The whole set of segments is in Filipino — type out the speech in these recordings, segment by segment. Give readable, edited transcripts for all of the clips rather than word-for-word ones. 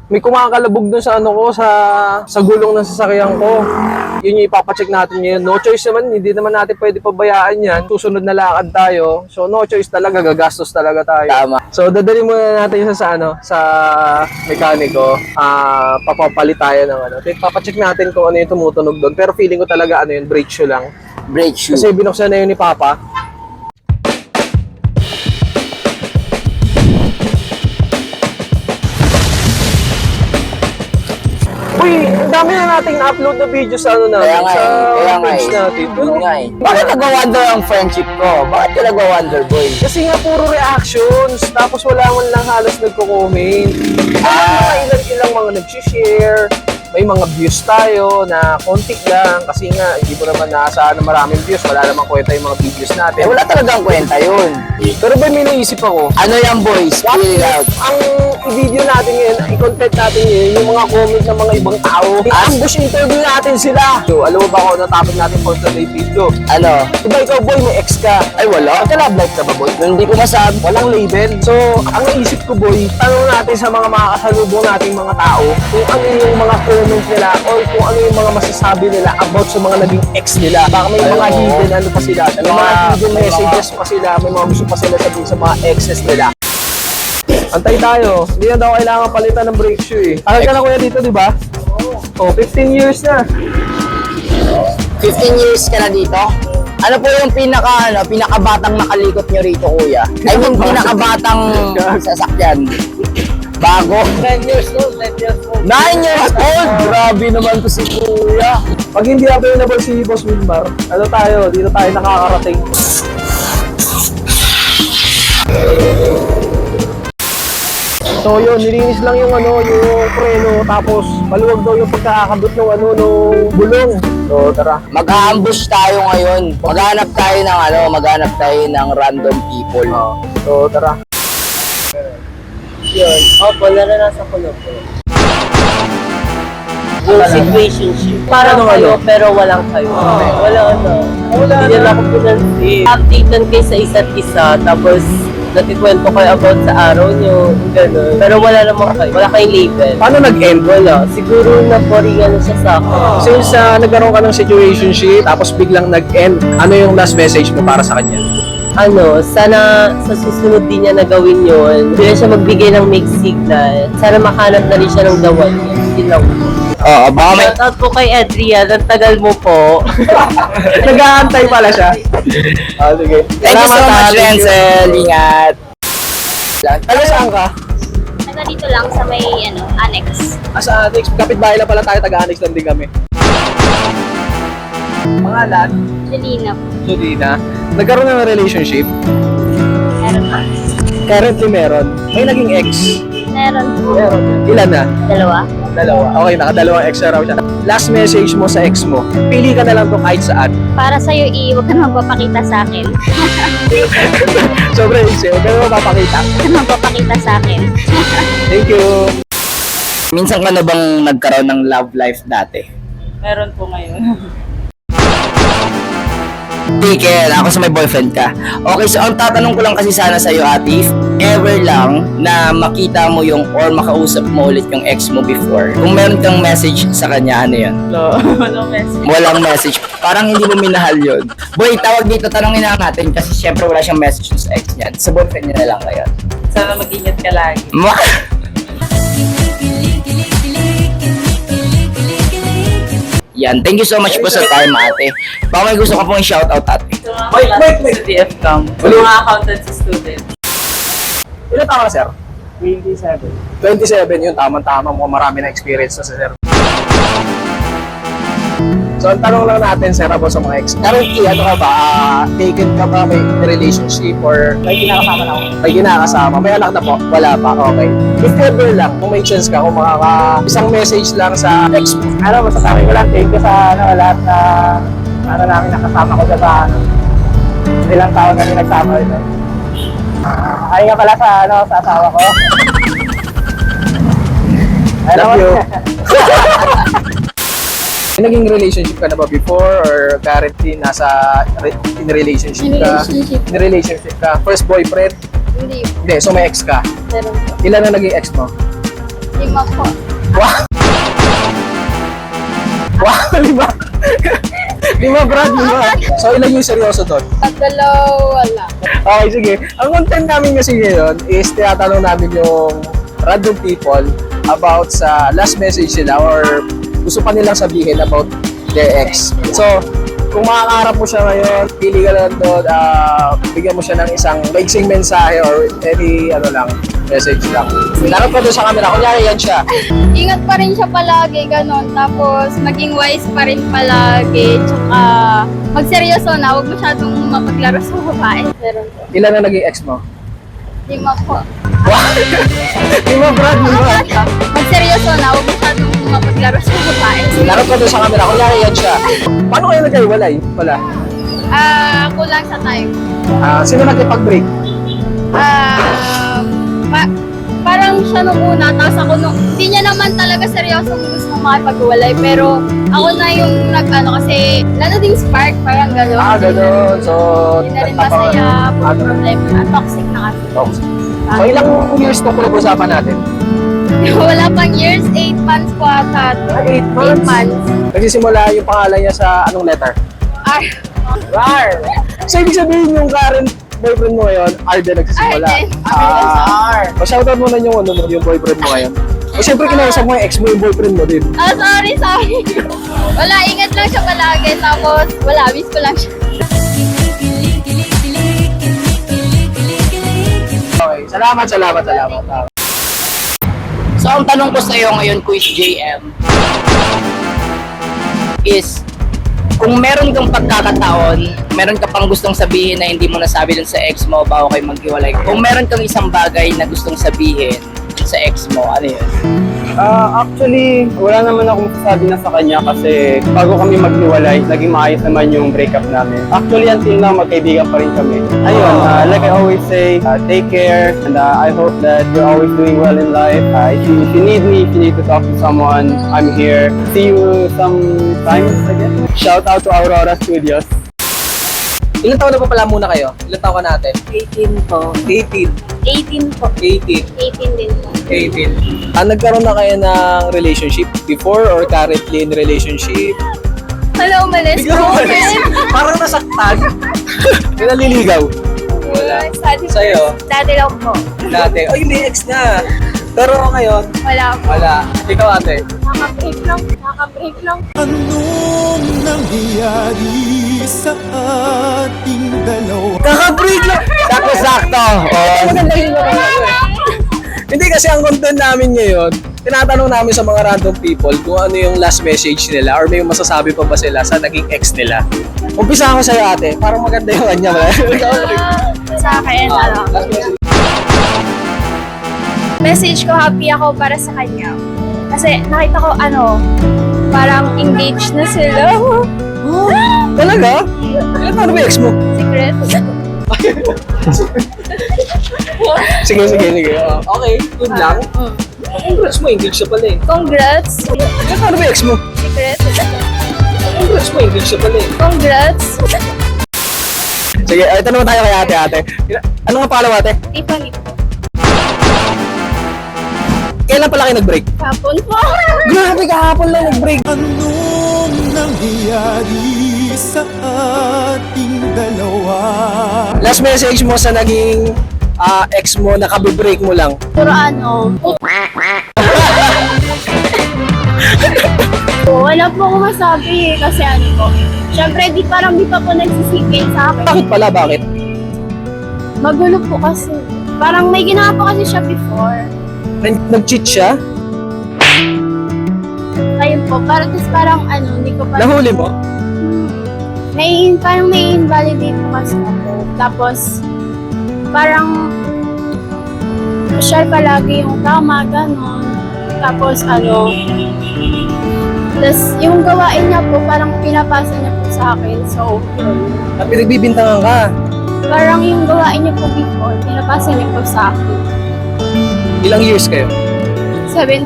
may kumakalabog dun sa ano ko, sa gulong ng sasakyan ko. Yun yung ipapacheck natin ngayon. No choice naman, hindi naman natin pwede pabayaan yan. Susunod na lakad tayo. So no choice talaga, gagastos talaga tayo. Tama. So dadali muna natin sa sa mekaniko. Papapalit tayo ng ano. Papacheck natin kung ano yung tumutunog doon. Pero feeling ko talaga ano yun, brake shoe lang. Brake shoe. Kasi binuksan na yun ni Papa. Uy, ang dami na nating na-upload na video sa ano natin, sa page natin. Pero, bakit nagwa-wonder ang friendship ko? Bakit ka nagwa-wonder, boy? kasi nga puro reactions, tapos wala man lang halos nagko-comment. Mga ilang mga nag-share, may mga views tayo na konti lang kasi nga hindi mo naman naasahan na maraming views, wala namang kwenta yung mga videos natin. Wala talagang kwenta yun. Pero ba may naisip ako? Ano yan, boys? What Spill it if out. ang i-video natin ngayon, i-content natin ngayon, yung mga comment ng mga ibang tao, ambush interview natin sila. So, alam mo ba kung ano topic natin for today's video? Ano? Diba ikaw boy, may ex ka? Ay, wala. Magka-love life ka ba boy? Hindi ko masabi. Walang label. So, ang naisip ko boy, tanong natin sa mga makakasalubong nating mga tao kung ano yung mga comments nila or kung ano yung mga masasabi nila about sa mga naging ex nila. Baka may mga hidden ano pa sila, may mga hidden messages pa sila, may mga gusto pa sila sabihin sa mga exes nila. Antay tayo. Hindi na daw kailangan palitan ng brake shoe eh. Tagal ka na kuya dito, di ba? Oh, 15 years na. 15 years ka na dito? Ano po yung pinakabatang nakalikot nyo rito, kuya? I mean, pinakabatang sasakyan. Bago? 10 years old, 10 years old. 9 years old! Grabe naman to si kuya. Pag hindi available si Boss Wilmar, ano tayo, dito tayo nakakarating. So yun, nilinis lang yung ano, yung preno, tapos maluwag daw yung pagkakabot ng ano, nung gulong. So tara. Mag-ambush tayo ngayon. Maghanap tayo ng random people. So tara. Yun. Opo, naranasan ko na po. Yung situationship. Parang kayo, pero walang kayo. Wala ano. Hindi nila ako pinansin. Updatean kayo sa isa't isa, tapos natikwento kayo about sa araw nyo, gano'n. Pero wala naman kayo, wala kayong label. Paano nag-end? Wala. Siguro naporingan na siya sa akin. Since nagkaroon ka ng situationship, tapos biglang nag-end, ano yung last message mo para sa kanya? Ano, sana sa susunod din niya na gawin yun. Hindi na siya magbigay ng mixed signal. Sana makahanap na rin siya ng dawan niya. Yun lang po. Oo, baka may... Shoutout po kay Adrian, ang tagal mo po. Nag-aantay pala siya. Sige. Thank you so much, Renzel. Ingat. Taga saan ka? Taga dito lang sa may annex. Sa Annex. Kapitbahay lang pala tayo, taga-Annex lang din kami. Pangalan? Jelina po. Judina. Nagkaroon na ng relationship? Meron po. Currently meron. May naging ex? Meron po. Meron. Ilan na? Dalawa. Dalawa. Okay, nakadalawang ex na raw siya. Last message mo sa ex mo, pili ka na lang to kahit saan. Para sa'yo, huwag ka na magpapakita sa akin. Sobrang easy. Huwag ka na mapapakita. Huwag ka na magpapakita sa akin. Thank you. Minsan ka na bang nagkaroon ng love life dati? Meron po ngayon. Tiken, ako sa may boyfriend ka. Okay, so ang tatanong ko lang kasi sana sa'yo, Atif, ever lang na makita mo yung or makausap mo ulit yung ex mo before, kung meron kang message sa kanya, ano yun? No, no message. Walang message. Parang hindi mo minahal yun. Boy, tawag dito, tanongin na natin kasi syempre wala siyang message sa ex niyan. Sa boyfriend niya na lang ngayon. Sana mag-ingat ka lagi. Yan, thank you so much po sa time, ate. Baka may gusto ka pong i-shoutout, ate. Wait. Sa DF Camp. Mga accountancy student. Ilan tama, sir? 27. 27 yun, tama-tama mo. Marami na experience na sa sir. So, ang tanong lang natin, sir, about sa mga ex. Currently, ano ka ba? Taken ka ba? May relationship or may kinakasama na ako? May kinakasama. May anak na po? Wala pa. Okay. If ever lang, kung may chance ka, kung isang message lang sa ex mo. Ano, masasabi ko lang, thank you sa lahat na namin nakasama ko sa ilang taon na nagsama ito. Ay nga pala sa asawa ko. Love you. May naging relationship ka na ba before or currently in relationship ka? In relationship ka. First boyfriend? Hindi. Hindi, so may ex ka. Meron po. Ilan na naging ex mo? 5 po. Wow! Wow, 5. 5, Brad, 5. So, ilan yung seryoso doon? Wala. Okay, sige. Ang content namin kasi ngayon is tinatanong namin yung random people about sa last message nila or gusto pa nilang sabihin about their ex. So, kung makakaharap mo siya ngayon, pili ka lang doon, bigyan mo siya ng isang maiksing mensahe or any message lang. Larap ka doon sa camera, kunyari yan siya. Ingat pa rin siya palagi, ganon. Tapos, maging wise pa rin palagi. Tsaka, magseryoso na. Huwag masyadong mapaglaro sa babae. Meron po. Ilan na naging ex mo? 5 po. Wow! 5, Brad, 5. Magseryoso na. Huwag masyadong mapaglaro sa babae. Larap ka doon sa camera, kunyari yan siya. Paano kayo nagkahiwalay? Wala. Kulang sa time. Sino nakipag-break? Parang siya nung una, tapos ako nung, hindi niya naman talaga seryosong gusto makipag-walay, pero ako na yung kasi wala na ding spark, parang gano'n. Gano'n. So, Hindi na rin masaya, puro problema na, toxic na kasi. So, ilang years na pinag-usapan natin? Wala pang years, 8 months po ata. 8 8 months. Nagsisimula yung pangalan niya sa anong letter? R. So, ibig sabihin yung current boyfriend mo ngayon, R din nagsisimula. R din. R. O, shoutout mo na yung yung boyfriend mo ngayon. O, syempre kinausap mo yung ex mo yung boyfriend mo din. Sorry. Wala, ingat lang siya palagi, tapos wala, miss ko lang siya. Okay, salamat. So, ang tanong ko sa iyo ngayon, Quiz JM, is, kung meron kang pagkakataon, meron ka pang gustong sabihin na hindi mo nasabi dun sa ex mo bago kayo maghiwalay. Kung meron kang isang bagay na gustong sabihin sa ex mo, ano yun? Actually, wala naman akong sasabi na sa kanya kasi bago kami maghiwalay, naging maayos naman yung breakup namin. Actually, until now, magkaibigan pa rin kami. Ayun, like I always say, take care and I hope that you're always doing well in life. If you need me, if you need to talk to someone, I'm here. See you sometimes again. Shout out to Aurora Studios. Ilan taon na pa pala muna kayo? Ilan taon ka natin? 18 po. 18. 18 po. 18. 18 din po. 18. Nagkaroon na kayo ng relationship before or currently in relationship? Hello, umalis. Biglang umalis. Parang nasaktan. May naliligaw. Wala. Sa'yo? Dati lang po. Dati. Ay, may ex na. Pero ngayon, Wala po. wala. Ikaw ate. Nakaka-break lang. Anong nangyayari sa ating dalawa? Kaka-break lang! Sakto-sakto! Maganda yung Hindi kasi ang content namin ngayon, tinatanong namin sa mga random people kung ano yung last message nila or may masasabi pa ba sila sa naging ex nila. Umpisa ako sa'yo ate, parang maganda yung kanya. Sa akin, Last message. message ko, happy ako para sa kanya. Kasi nakita ko, parang engaged na sila. Talaga? Ilan taon na ba yung ex mo? Secret. Sige. Okay, yun lang. Congrats mo, engaged siya pala eh. Congrats. Ilan taon na ba yung ex mo? Secret. Congrats mo, engaged siya pala eh. Congrats. Sige, ito naman tayo kay ate. Ano nga pala ate? Tiffany po. Kailan pala kayo nag-break? Kapon po. Grabe, kahapon lang nag-break. Anong nangyayari sa ating dalawa? Last message mo sa naging ex mo na kabe-break mo lang. Puro wala po ako masabi kasi syempre di pa po nagsisikil sa akin. Bakit pala? Bakit? Magulo po kasi. Parang may ginawa po kasi siya before. Nag-cheat siya? Ayun po, parang hindi ko pa... Nahuli mo? Parang may invalidate po kasi ako. Tapos, parang siya palagi yung tama, gano'n. Tapos tapos yung gawain niya po, parang pinapasa niya po sa akin. So, yun. Pinagbibintangan ka. Parang yung gawain niya po before, pinapasa niya po sa akin. Ilang years kayo? 7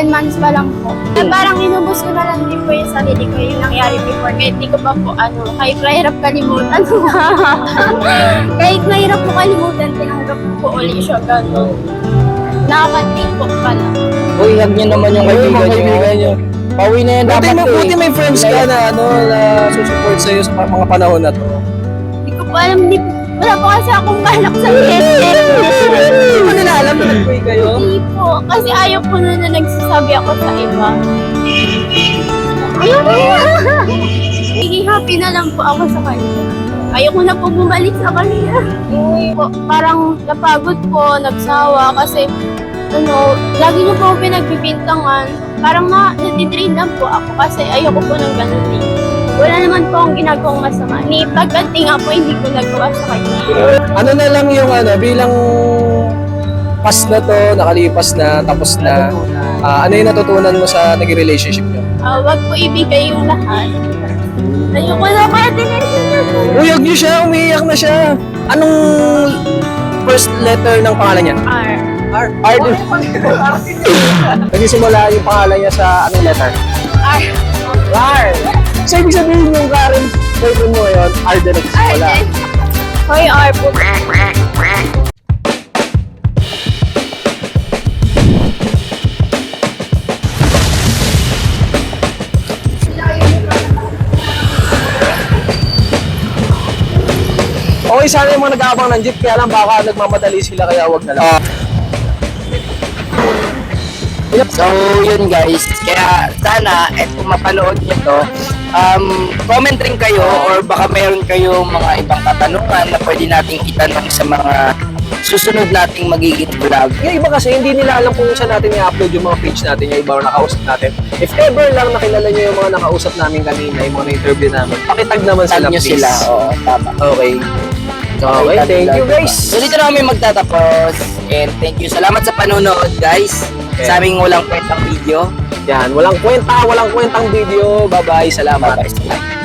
months pa lang po. Parang inubos ko na lang din po yung sarili ko yung nangyari before. Kahit di ko pa po kahit mahirap kalimutan. Kahit mahirap po kalimutan, tinanggap ko po ulit siya gano'n. Nakaka-take po pala. Uy, ihag niyo naman yung Ayun, mga kaibigan kaibigan niyo. nyo. Pauwi na yan Buti, dapat to buti eh. may friends ka na, na susupport sa'yo sa mga panahon na to. Hindi ko po alam, wala po kasi akong balak sa Hindi mo nila alam na nag-pray kayo? Hindi po, kasi ayaw ko na nagsasabi ako sa iba. Magiging happy na lang po ako sa kanya. Ayaw ko na po bumalik sa kanya. Po, parang napagod po, nagsawa, kasi lagi niyo po ako pinagbibintangan. Parang natidrain lang po ako kasi ayoko po ng ganun eh. Wala naman po akong ginagawang masama. Ni pagkanti nga po, hindi ko nagawa sa kanya. Ano na lang yung bilang past na to, nakalipas na, tapos na, ano yung natutunan mo sa naging relationship nyo? Wag po ibigay yung lahat. Ayoko na pa din. Uyog niyo siya, umiiyak na siya. Anong first letter ng pangalan niya? R. R din. Nagsisimula yung pangalan niya sa anong letter? R. R. So, ibig sabihin yung current boyfriend mo ngayon, R din nagsisimula. Hoy, R po. Okay, sana yung mga nag-aabang ng jeep, kaya lang baka nagmamadali sila, kaya wag na lang. So, yun guys. Kaya sana, kung mapanood nyo to, comment rin kayo or baka mayroon kayo mga ibang katanungan na pwede nating itanong sa mga susunod nating magiging vlog. Yung iba kasi, hindi nila alam kung saan natin i-upload yung mga page natin, yung iba nakausap natin. If ever lang nakilala nyo yung mga nakausap namin kanina, yung mga interview namin, pakitag naman Tag sila, nyo please. sila. Oo, tama. Okay. Okay, thank you guys. So dito na kami magtatapos. And thank you. Salamat sa panonood guys. Okay. Sa aming walang kwentang video. Yan, walang kwentang video. Bye-bye, salamat. Bye-bye.